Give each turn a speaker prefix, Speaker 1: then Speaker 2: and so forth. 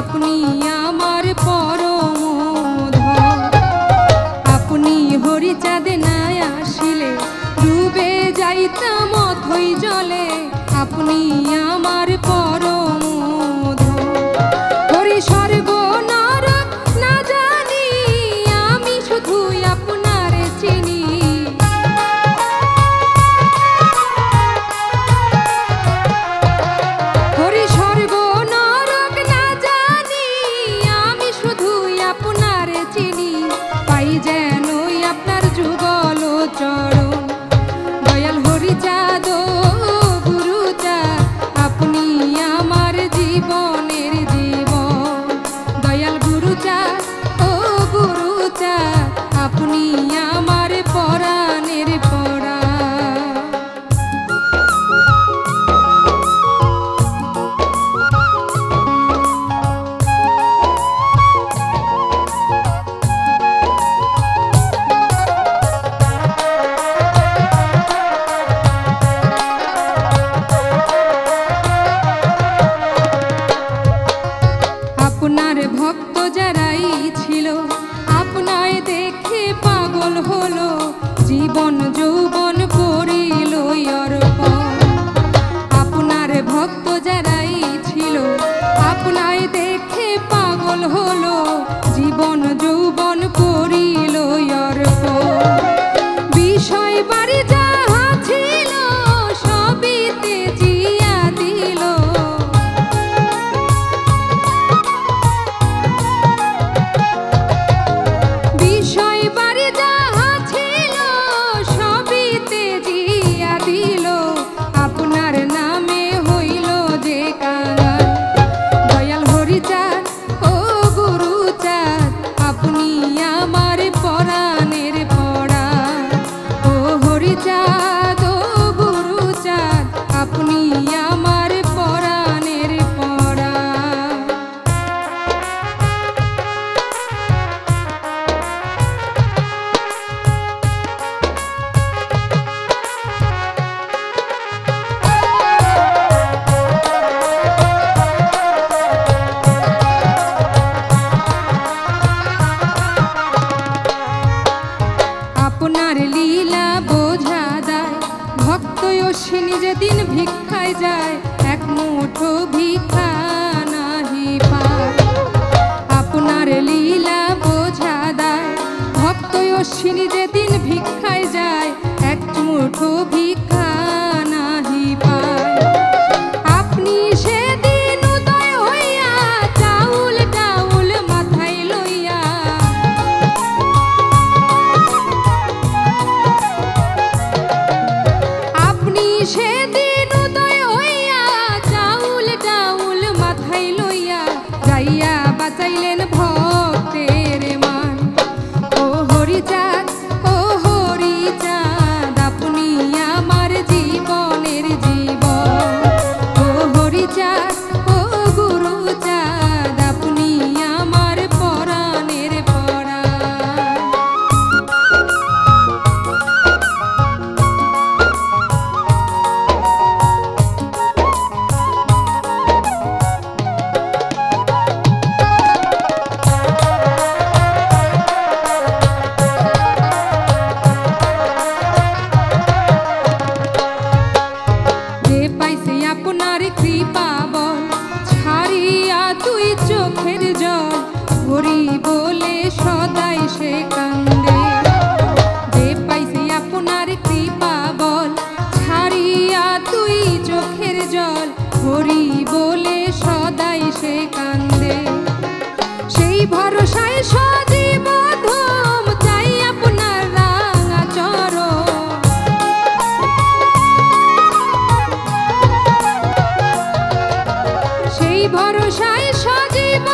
Speaker 1: আপনি আমার পরম ধন। আপনি হরিচাঁদে না আসিলে ডুবে যাইতাম অথই জলে। আপনি আমার পরম ধন। হরি স্বর্গ নরক না জানি, আমি শুধুই আপনারে চিনি। হরি স্বর্গ নরক না জানি, আমি শুধুই আপনারে চিনি। পাই যেন আপনার যুগল চরণ, দয়াল হরিচাঁদ গুরুচাঁদ আপনি আমার জীবনের জীবন। দয়াল গুরুচাঁদ ও গুরুচাঁদ আপনি আমার পরাণের পরাণ। আপনার ভক্ত যারাই ছিল আপনায় দেখে পাগল হলো, জীবন যৌবন করিল অর্পণ। আপনার ভক্ত যারাই ছিল আপনায় দেখে পাগল হলো, জীবন যৌবন করিল অর্পণ। বিষয় বাড়ি যাহা ছিল সবিতে জিয়া দিল। বিষয় বাড়ি যাহা ছিল সবিতে জিয়া দিল। আপনার নামে হইল যে কাঙাল, দয়াল হরিচাঁদ ও গুরুচাঁদ আপনি আমার পরাণের পরাণ। ও হরিচাঁদ ও গুরুচাঁদ আপনি আমার পরাণের পরাণ। আপনার লীলা বোঝা দায়, ভক্ত অশ্বিনী যেদিন ভিক্ষায় যায়, এক মুঠো ভিক্ষা নাহি পায়। আপনার লীলা বোঝা দায়, ভক্ত অশ্বিনী যেদিন ভিক্ষায় যায়, এক মুঠো ভিক্ষা নাহি পায়। আপনি সেদিন উদয় হইয়া চাউল টাউল মাথায় লইয়া, আপনি সেদিন উদয় হইয়া চাউল টাউল মাথায় লইয়া, যাইয়া বাঁচাইলেন ভক্তের মান। ও হরিচাঁদ ও হরিচাঁদ আপনি আমার জীবনের জীবন। ও হরিচাঁদ ও গুরুচাঁদ আপনি আমার পরাণের পরাণ। যে পাইছে আপনার কৃপা বল, ছাড়িয়া তুই চোখের জল, হরি বলে সদাই সে কান্দে। যে পাইছে আপনার কৃপা বল, ছাড়িয়া তুই চোখের জল, হরি বলে সদাই সে কান্দে। সেই ভরসায় সজীব ধূম চাই আপনার রাঙা চরণ। সেই ভরসায় সজীব